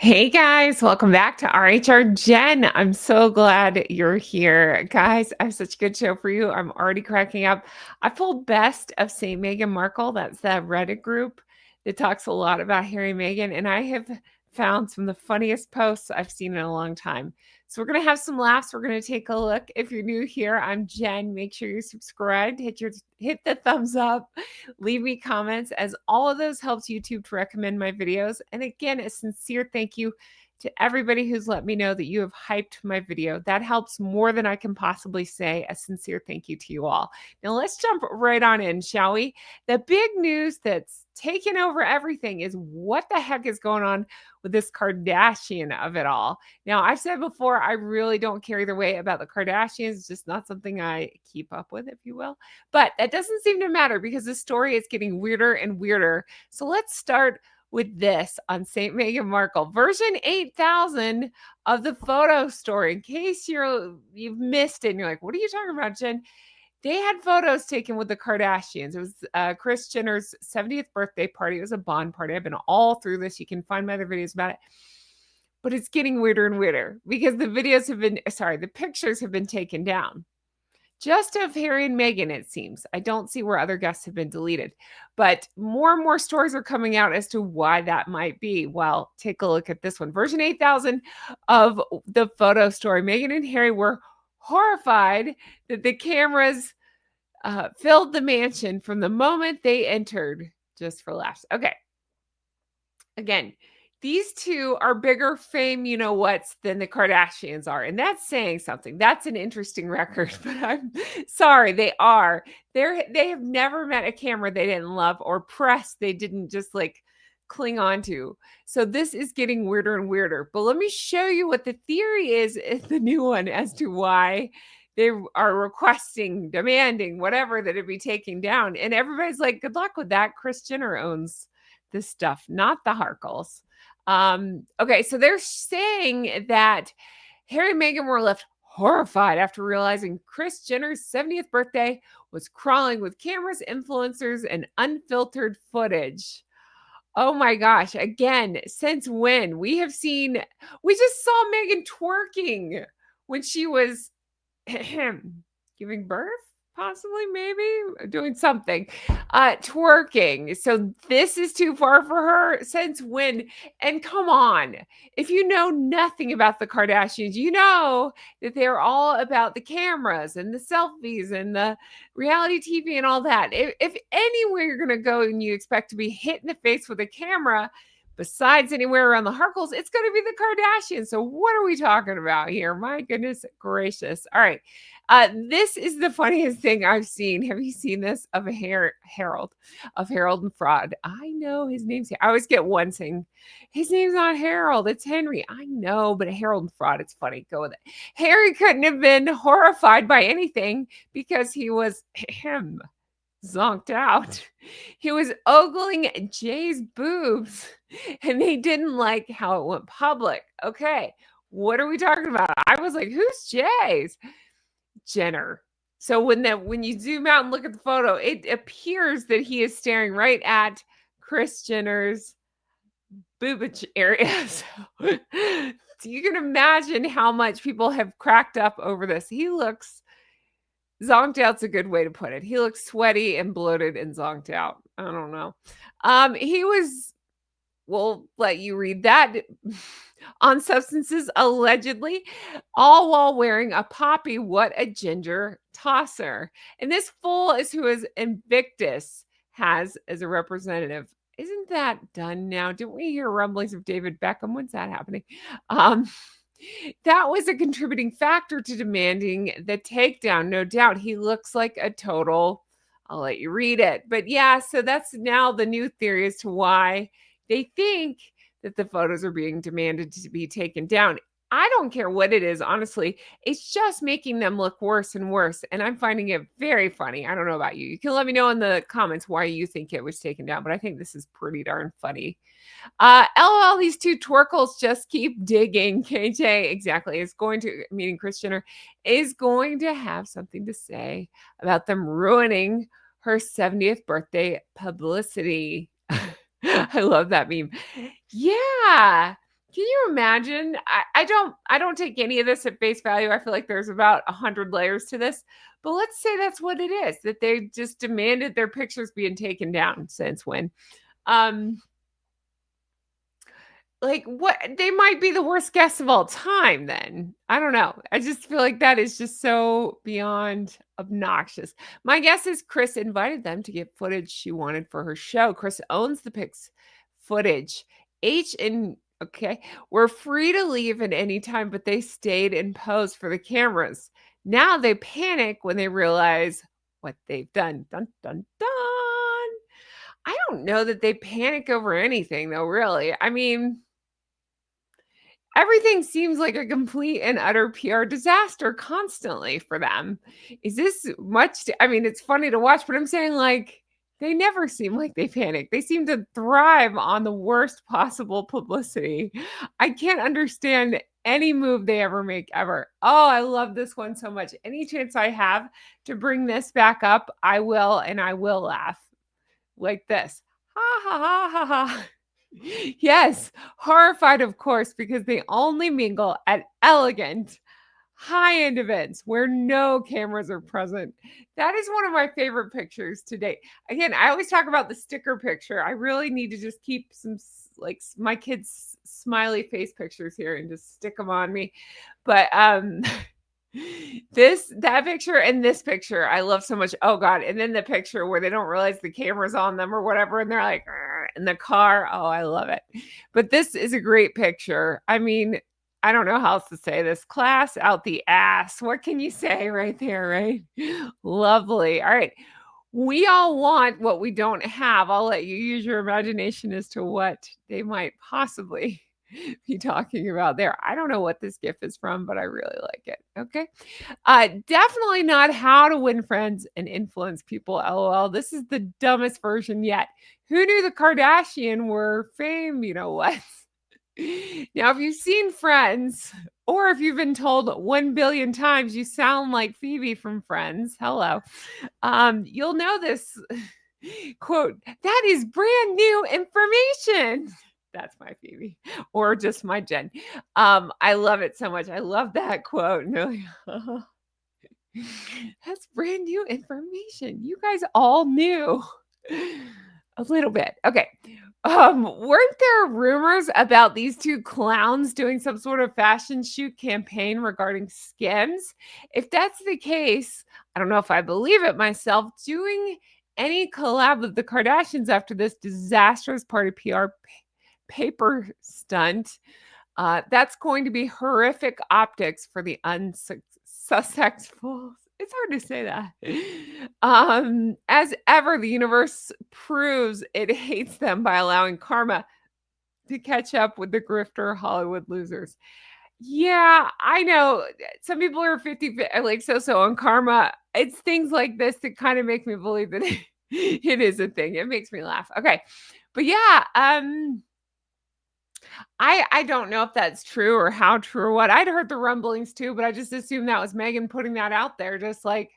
Hey guys, welcome back to rhrjen. I'm so glad you're here. Guys, I have such a good show for you. I'm already cracking up. I pulled Best of St. Meghan Markle. That's the Reddit group that talks a lot about Harry and Meghan, and I have found some of the funniest posts I've seen in a long time. So we're going to have some laughs. We're going to take a look. If you're new here, I'm Jen. Make sure you're subscribed. Hit the thumbs up. Leave me comments, as all of those helps YouTube to recommend my videos. And again, a sincere thank you to everybody who's let me know that you have hyped my video. That helps more than I can possibly say. A sincere thank you to you all. Now let's jump right on in, shall we? The big news that's taken over everything is what the heck is going on with this Kardashian of it all. Now, I've said before, I really don't care either way about the Kardashians. It's just not something I keep up with, if you will. But that doesn't seem to matter because the story is getting weirder and weirder. So let's start with this on St. Meghan Markle, version 8000 of the photo story. In case you've missed it and you're like, what are you talking about, Jen? They had photos taken with the Kardashians. It was Kris Jenner's 70th birthday party. It was a bond party. I've been all through this. You can find my other videos about it. But it's getting weirder and weirder because the pictures have been taken down. Just of Harry and Meghan, it seems. I don't see where other guests have been deleted. But more and more stories are coming out as to why that might be. Well, take a look at this one. Version 8000 of the photo story. Meghan and Harry were horrified that the cameras filled the mansion from the moment they entered, just for laughs. Okay. Again, these two are bigger fame, you know what's, than the Kardashians are. And that's saying something. That's an interesting record, but I'm sorry, they are. They have never met a camera they didn't love or press they didn't just like cling on to. So this is getting weirder and weirder. But let me show you what the theory is in the new one as to why they are requesting, demanding, whatever, that it be taken down. And everybody's like, good luck with that. Kris Jenner owns this stuff, not the Harkles. Okay, so they're saying that Harry and Meghan were left horrified after realizing Kris Jenner's 70th birthday was crawling with cameras, influencers, and unfiltered footage. Oh my gosh. Again, since when? We just saw Meghan twerking when she was giving birth, possibly, maybe doing something, twerking. So this is too far for her. Since when? And come on, if you know nothing about the Kardashians, you know that they're all about the cameras and the selfies and the reality TV and all that. If anywhere you're going to go and you expect to be hit in the face with a camera, besides anywhere around the Harkles, it's going to be the Kardashians. So what are we talking about here? My goodness gracious. All right. This is the funniest thing I've seen. Have you seen this of Harold and Fraud? I know his name's, I always get one saying, his name's not Harold, it's Henry. I know, but Harold and Fraud, it's funny. Go with it. Harry couldn't have been horrified by anything because he was zonked out. He was ogling Jay's boobs and they didn't like how it went public. Okay, what are we talking about? I was like, who's Jay's? Jenner. So when you zoom out and look at the photo, it appears that he is staring right at Kris Jenner's boobage area. So you can imagine how much people have cracked up over this. He looks zonked out's a good way to put it. He looks sweaty and bloated and zonked out. I don't know. We'll let you read that, on substances allegedly, all while wearing a poppy. What a ginger tosser. And this fool is who is Invictus has as a representative. Isn't that done now? Didn't we hear rumblings of David Beckham? When's that happening? That was a contributing factor to demanding the takedown. No doubt. He looks like a total, I'll let you read it. But yeah, so that's now the new theory as to why they think that the photos are being demanded to be taken down. I don't care what it is, honestly. It's just making them look worse and worse. And I'm finding it very funny. I don't know about you. You can let me know in the comments why you think it was taken down, but I think this is pretty darn funny. LOL, these two twerkles just keep digging. KJ, exactly, meaning Kris Jenner, is going to have something to say about them ruining her 70th birthday publicity. I love that meme. Yeah. Can you imagine? I don't take any of this at face value. I feel like there's about 100 layers to this. But let's say that's what it is, that they just demanded their pictures being taken down since when. Um, like what they might be the worst guests of all time then. I don't know. I just feel like that is just so beyond obnoxious. My guess is Chris invited them to get footage she wanted for her show. Chris owns the pics footage. H and okay, were free to leave at any time, but they stayed and posed for the cameras. Now they panic when they realize what they've done. Dun dun dun. I don't know that they panic over anything though, really. I mean, everything seems like a complete and utter PR disaster constantly for them. Is this much I mean, it's funny to watch, but I'm saying, like, they never seem like they panic. They seem to thrive on the worst possible publicity. I can't understand any move they ever make ever. Oh, I love this one so much. Any chance I have to bring this back up, I will, and I will laugh like this. Ha ha ha ha ha. Yes, horrified, of course, because they only mingle at elegant, high end events where no cameras are present. That is one of my favorite pictures to date. Again, I always talk about the sticker picture. I really need to just keep some my kids' smiley face pictures here and just stick them on me. But that picture and this picture I love so much. Oh god, and then the picture where they don't realize the camera's on them or whatever and they're like in the car. Oh, I love it. But this is a great picture. I mean, I don't know how else to say this. Class out the ass. What can you say right there, right? Lovely. All right. We all want what we don't have. I'll let you use your imagination as to what they might possibly be talking about there. I don't know what this gif is from, but I really like it. Okay. Definitely not how to win friends and influence people. LOL. This is the dumbest version yet. Who knew the Kardashian were fame? You know what? Now, if you've seen Friends, or if you've been told 1 billion times you sound like Phoebe from Friends, hello, you'll know this quote, that is brand new information. That's my Phoebe, or just my Jen. I love it so much. I love that quote. And they're like, that's brand new information. You guys all knew a little bit. Okay. Weren't there rumors about these two clowns doing some sort of fashion shoot campaign regarding skims? If that's the case, I don't know if I believe it myself. Doing any collab with the Kardashians after this disastrous party PR paper stunt, that's going to be horrific optics for the unsuccessful. It's hard to say that. As ever, the universe proves it hates them by allowing karma to catch up with the grifter Hollywood losers. Yeah, I know. Some people are 50, like so on karma. It's things like this that kind of make me believe that it is a thing. It makes me laugh. Okay. But yeah, I don't know if that's true or how true or what. I'd heard the rumblings too, but I just assumed that was Meghan putting that out there, just like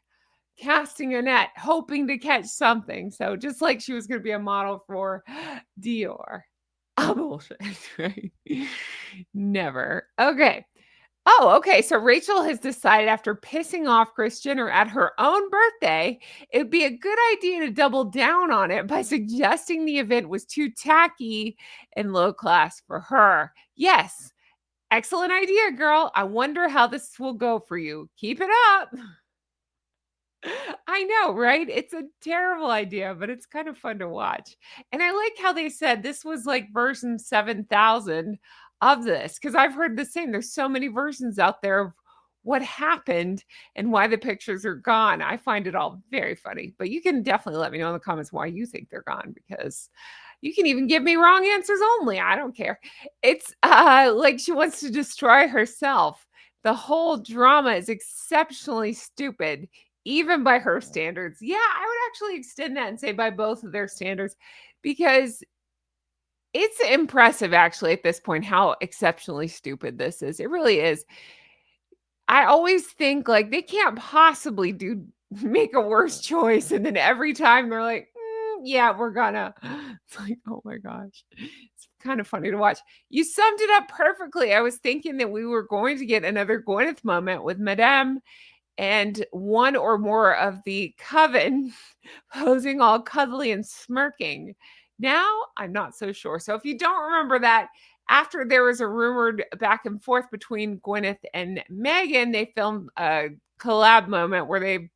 casting a net, hoping to catch something. So just like she was going to be a model for Dior. Oh, bullshit, right? Never. Okay. Oh, okay. So Rachel has decided after pissing off Kris Jenner at her own birthday, it'd be a good idea to double down on it by suggesting the event was too tacky and low class for her. Yes. Excellent idea, girl. I wonder how this will go for you. Keep it up. I know, right? It's a terrible idea, but it's kind of fun to watch. And I like how they said this was like version 7,000 of this because I've heard the same. There's so many versions out there of what happened and why the pictures are gone. I find it all very funny, but you can definitely let me know in the comments why you think they're gone because you can even give me wrong answers only. I don't care. It's like she wants to destroy herself. The whole drama is exceptionally stupid even by her standards. Yeah, I would actually extend that and say by both of their standards because it's impressive actually at this point how exceptionally stupid this is. It really is. I always think like they can't possibly make a worse choice and then every time they're like, yeah, we're gonna. It's like, oh my gosh. It's kind of funny to watch. You summed it up perfectly. I was thinking that we were going to get another Gwyneth moment with Madame and one or more of the coven posing all cuddly and smirking. Now I'm not so sure. So if you don't remember that, after there was a rumored back and forth between Gwyneth and Meghan, they filmed a collab moment where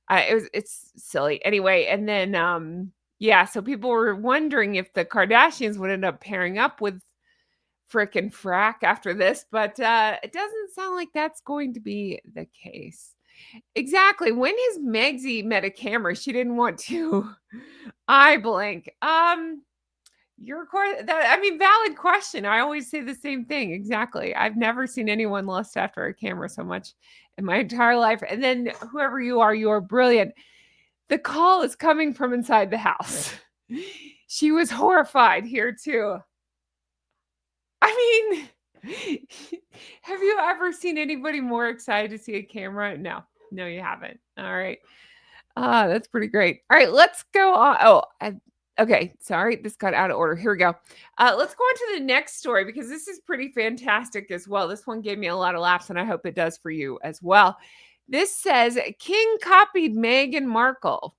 it's silly anyway. And then yeah, so people were wondering if the Kardashians would end up pairing up with Frick and Frack after this, but it doesn't sound like that's going to be the case. Exactly. When has Megsy met a camera she didn't want to eye blank? Valid question. I always say the same thing. Exactly. I've never seen anyone lust after a camera so much in my entire life. And then whoever you are brilliant. The call is coming from inside the house. She was horrified here too. I mean, have you ever seen anybody more excited to see a camera? No, you haven't. All right. That's pretty great. All right, let's go on. Okay. Sorry, this got out of order. Here we go. Let's go on to the next story because this is pretty fantastic as well. This one gave me a lot of laughs, and I hope it does for you as well. This says King copied Meghan Markle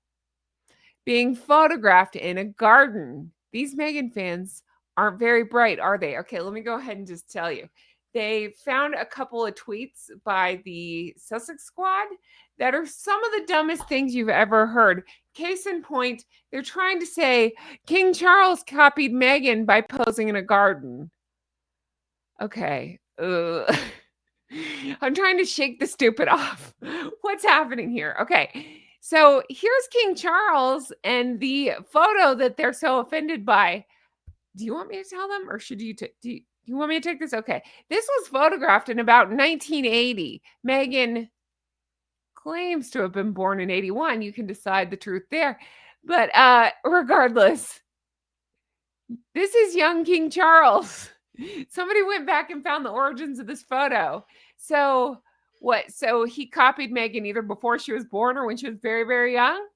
being photographed in a garden. These Meghan fans aren't very bright, are they? Okay, let me go ahead and just tell you. They found a couple of tweets by the Sussex squad that are some of the dumbest things you've ever heard. Case in point, they're trying to say King Charles copied Meghan by posing in a garden. Okay. I'm trying to shake the stupid off. What's happening here? Okay. So here's King Charles and the photo that they're so offended by. Do you want me to tell them or should you do you want me to take this? Okay. This was photographed in about 1980. Meghan claims to have been born in 81. You can decide the truth there. But regardless, this is young King Charles. Somebody went back and found the origins of this photo. So what? So he copied Meghan either before she was born or when she was very, very young?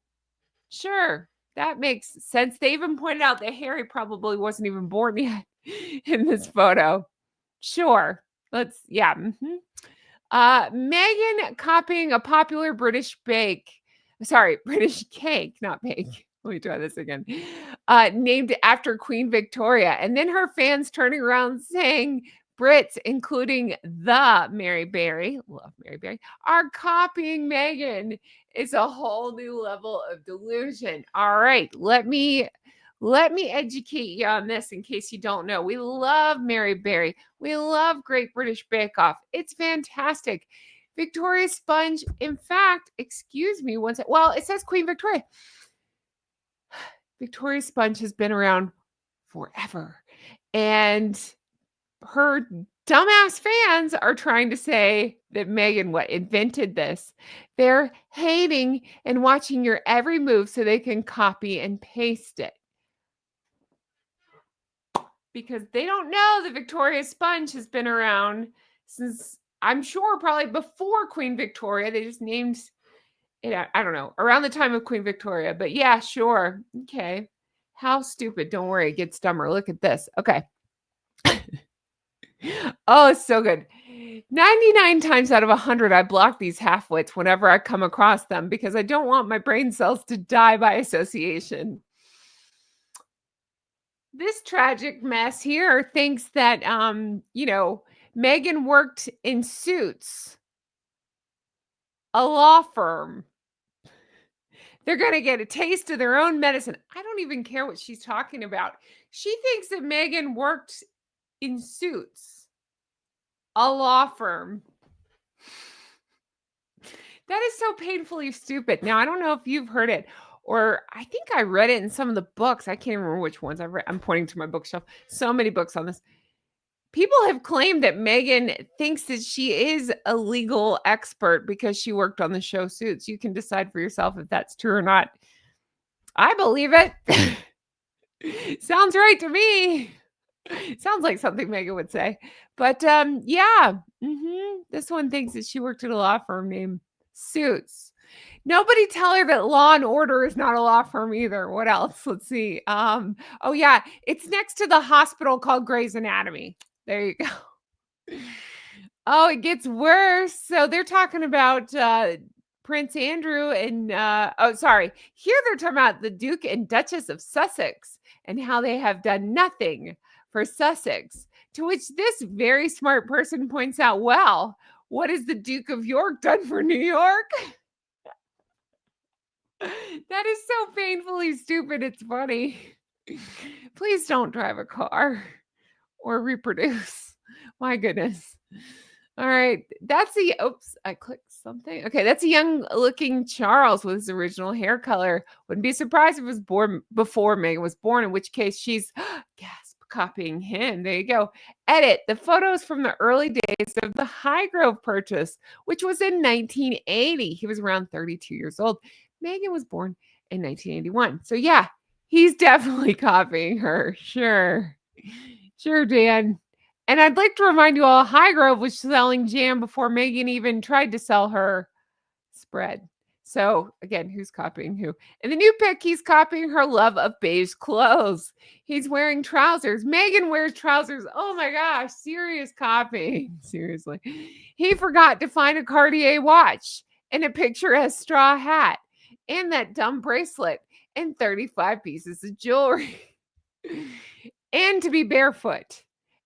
Sure. That makes sense. They even pointed out that Harry probably wasn't even born yet in this photo. Sure. Meghan copying a popular British British cake, not bake. Let me try this again. Named after Queen Victoria. And then her fans turning around saying Brits, including the Mary Berry, love Mary Berry, are copying Meghan. It's a whole new level of delusion. All right, let me educate you on this in case you don't know. We love Mary Berry. We love Great British Bake Off. It's fantastic. Victoria Sponge, in fact, excuse me one second. Well, it says Queen Victoria. Victoria Sponge has been around forever. And her dumbass fans are trying to say that Meghan invented this. They're hating and watching your every move so they can copy and paste it. Because they don't know that Victoria Sponge has been around since, I'm sure, probably before Queen Victoria. They just named it, I don't know, around the time of Queen Victoria. But yeah, sure. Okay. How stupid. Don't worry. It gets dumber. Look at this. Okay. Oh, it's so good. 99 times out of 100, I block these half-wits whenever I come across them because I don't want my brain cells to die by association. This tragic mess here thinks that, Meghan worked in Suits, a law firm. They're going to get a taste of their own medicine. I don't even care what she's talking about. She thinks that Meghan worked in Suits, a law firm. That is so painfully stupid. Now, I don't know if you've heard it, or I think I read it in some of the books. I can't remember which ones I've read. I'm pointing to my bookshelf. So many books on this. People have claimed that Meghan thinks that she is a legal expert because she worked on the show Suits. You can decide for yourself if that's true or not. I believe it. Sounds right to me. Sounds like something Meghan would say. But yeah, this one thinks that she worked at a law firm named Suits. Nobody tell her that Law& and Order is not a law firm either. What else? Let's see. Oh, yeah, it's next to the hospital called Grey's Anatomy. There you go. Oh, it gets worse. So they're talking about, Prince Andrew and, oh, sorry. Here they're talking about the Duke and Duchess of Sussex and how they have done nothing for Sussex, to which this very smart person points out, "Well, what has the Duke of York done for New York?" That is so painfully stupid, it's funny. Please don't drive a car or reproduce. My goodness. All right, that's the oops, I clicked something. Okay, that's a young-looking Charles with his original hair color. Wouldn't be surprised if it was born before Meghan was born, in which case she's gasp, copying him. There you go. Edit, the photos from the early days of the Highgrove purchase, which was in 1980. He was around 32 years old. Meghan was born in 1981. So yeah, he's definitely copying her. Sure. Sure, Dan. And I'd like to remind you all, Highgrove was selling jam before Meghan even tried to sell her spread. So again, who's copying who? In the new pic, he's copying her love of beige clothes. He's wearing trousers. Meghan wears trousers. Oh my gosh, serious copying. Seriously. He forgot to find a Cartier watch and a picturesque straw hat and that dumb bracelet and 35 pieces of jewelry. And to be barefoot.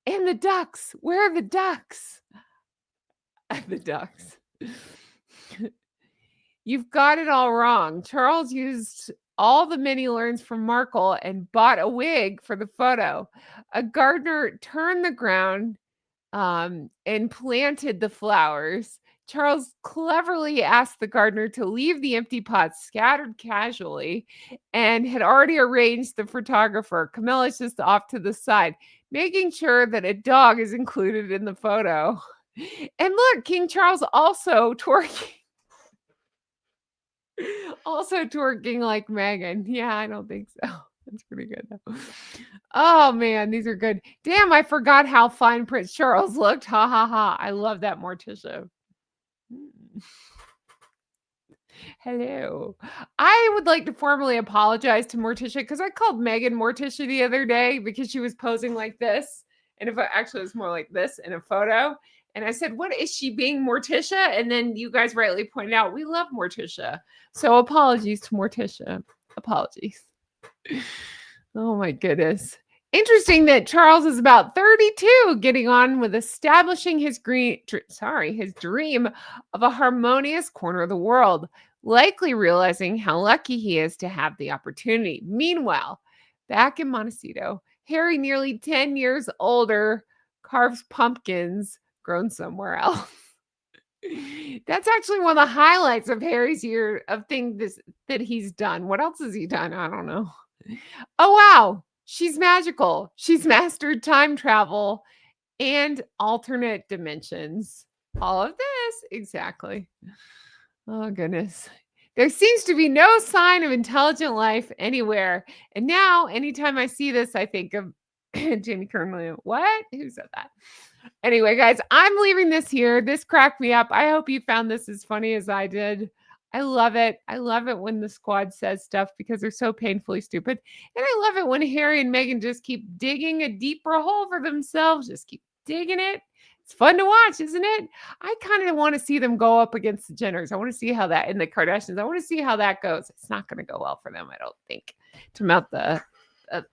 And the ducks. Where are the ducks? The ducks. You've got it all wrong. Charles used all the mini learns from Markle and bought a wig for the photo. A gardener turned the ground and planted the flowers. Charles cleverly asked the gardener to leave the empty pots scattered casually and had already arranged the photographer. Camilla's just off to the side, making sure that a dog is included in the photo. And look, King Charles also twerking. Also twerking like Meghan. Yeah, I don't think so. That's pretty good though. Oh man, these are good. Damn, I forgot how fine Prince Charles looked. Ha ha ha. I love that, Morticia. Hello. I would like to formally apologize to Morticia because I called Meghan Morticia the other day because she was posing like this. And if actually it was more like this in a photo. And I said, "What is she being, Morticia?" And then you guys rightly pointed out, we love Morticia. So apologies to Morticia. Apologies. Oh my goodness. Interesting that Charles is about 32, getting on with establishing his his dream of a harmonious corner of the world, likely realizing how lucky he is to have the opportunity. Meanwhile, back in Montecito, Harry, nearly 10 years older, carves pumpkins grown somewhere else. That's actually one of the highlights of Harry's year of things that he's done. What else has he done? I don't know. Oh, wow. She's magical. She's mastered time travel and alternate dimensions. All of this. Exactly. Oh, goodness. There seems to be no sign of intelligent life anywhere. And now, anytime I see this, I think of Jamie Kern. What? Who said that? Anyway, guys, I'm leaving this here. This cracked me up. I hope you found this as funny as I did. I love it. I love it when the squad says stuff because they're so painfully stupid. And I love it when Harry and Meghan just keep digging a deeper hole for themselves. Just keep digging it. It's fun to watch, isn't it? I kind of want to see them go up against the Jenners. I want to see how that, in the Kardashians, I want to see how that goes. It's not going to go well for them, I don't think. To mount the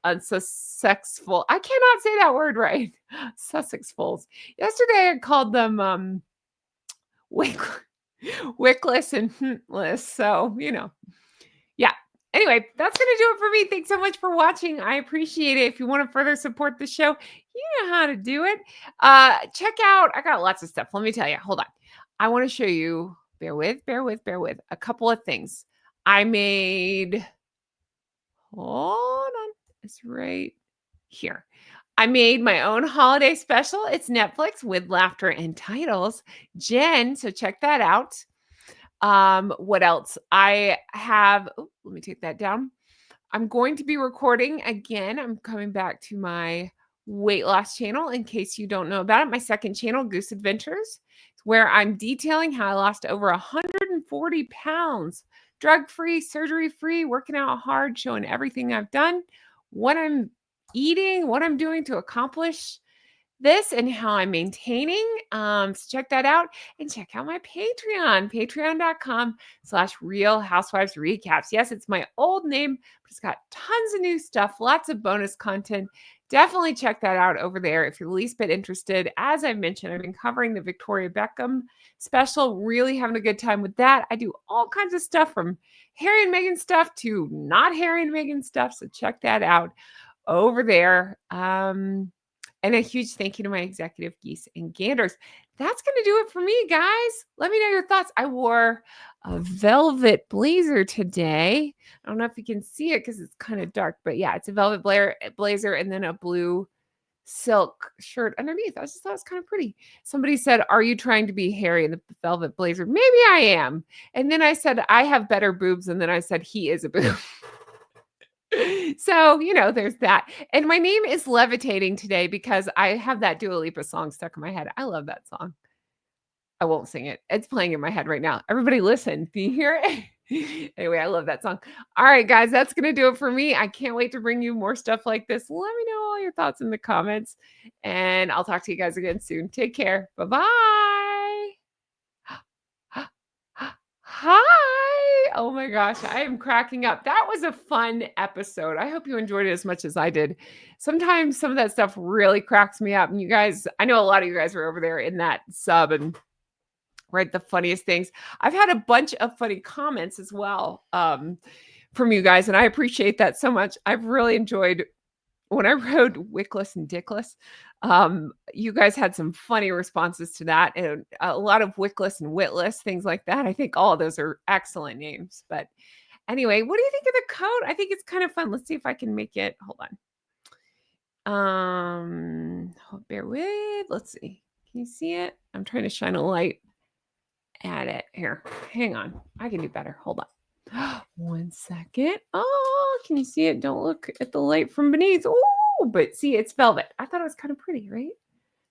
unsuccessful. I cannot say that word right. Sussexfuls. Yesterday I called them wickless and huntless. So, yeah. Anyway, that's going to do it for me. Thanks so much for watching. I appreciate it. If you want to further support the show, you know how to do it. Check out, I got lots of stuff. Let me tell you. Hold on. I want to show you, bear with, a couple of things. I made, hold on. It's right here. I made my own holiday special. It's Netflix with laughter and titles. Jenn, so check that out. What else? I have, let me take that down. I'm going to be recording again. I'm coming back to my weight loss channel in case you don't know about it. My second channel, Goose Adventures, where I'm detailing how I lost over 140 40 pounds, drug-free, surgery-free, working out hard, showing everything I've done, what I'm eating, what I'm doing to accomplish this and how I'm maintaining. So check that out and check out my Patreon, patreon.com/Real Housewives Recaps. Yes, it's my old name, but it's got tons of new stuff, lots of bonus content. Definitely check that out over there if you're the least bit interested. As I mentioned, I've been covering the Victoria Beckham special, really having a good time with that. I do all kinds of stuff from Harry and Meghan stuff to not Harry and Meghan stuff. So check that out over there. And a huge thank you to my executive geese and ganders. That's going to do it for me, guys. Let me know your thoughts. I wore a velvet blazer today. I don't know if you can see it because it's kind of dark, but yeah, it's a velvet blazer and then a blue silk shirt underneath. I just thought it was kind of pretty. Somebody said, "Are you trying to be Harry in the velvet blazer?" Maybe I am. And then I said, "I have better boobs." And then I said, "He is a boob." So, there's that. And my name is Levitating today because I have that Dua Lipa song stuck in my head. I love that song. I won't sing it. It's playing in my head right now. Everybody listen. Do you hear it? Anyway, I love that song. All right, guys, that's going to do it for me. I can't wait to bring you more stuff like this. Let me know all your thoughts in the comments, and I'll talk to you guys again soon. Take care. Bye-bye. Hi. Oh my gosh, I am cracking up. That was a fun episode. I hope you enjoyed it as much as I did. Sometimes some of that stuff really cracks me up. And you guys, I know a lot of you guys were over there in that sub and write the funniest things. I've had a bunch of funny comments as well from you guys, and I appreciate that so much. I've really enjoyed when I wrote Wickless and Dickless. You guys had some funny responses to that, and a lot of Wickless and Witless, things like that. I think all of those are excellent names. But anyway, what do you think of the code? I think it's kind of fun. Let's see if I can make it. Hold on. Bear with. Let's see. Can you see it? I'm trying to shine a light at it. Here, hang on. I can do better. Hold on. 1 second. Oh, can you see it? Don't look at the light from beneath. Oh, but see, it's velvet. I thought it was kind of pretty, right?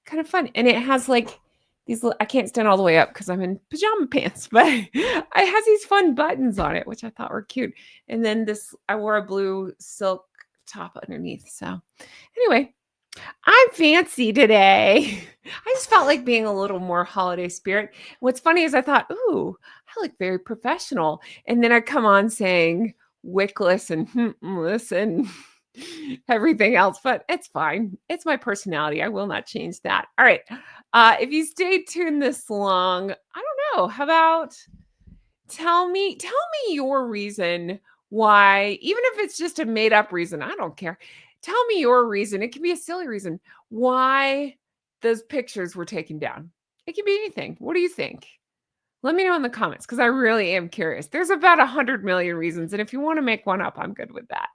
Kind of fun. And it has like these, I can't stand all the way up because I'm in pajama pants, but it has these fun buttons on it, which I thought were cute. And then I wore a blue silk top underneath. So anyway, I'm fancy today. I just felt like being a little more holiday spirit. What's funny is I thought, ooh, I look very professional. And then I come on saying wickless and listen, everything else, but it's fine. It's my personality. I will not change that. All right. If you stayed tuned this long, I don't know. How about tell me your reason why, even if it's just a made up reason, I don't care. Tell me your reason. It can be a silly reason why those pictures were taken down. It can be anything. What do you think? Let me know in the comments because I really am curious. There's about 100 million reasons. And if you want to make one up, I'm good with that.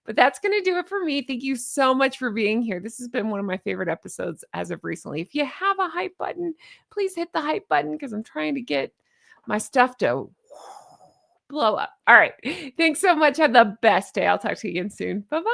But that's going to do it for me. Thank you so much for being here. This has been one of my favorite episodes as of recently. If you have a hype button, please hit the hype button because I'm trying to get my stuff to blow up. All right. Thanks so much. Have the best day. I'll talk to you again soon. Bye-bye.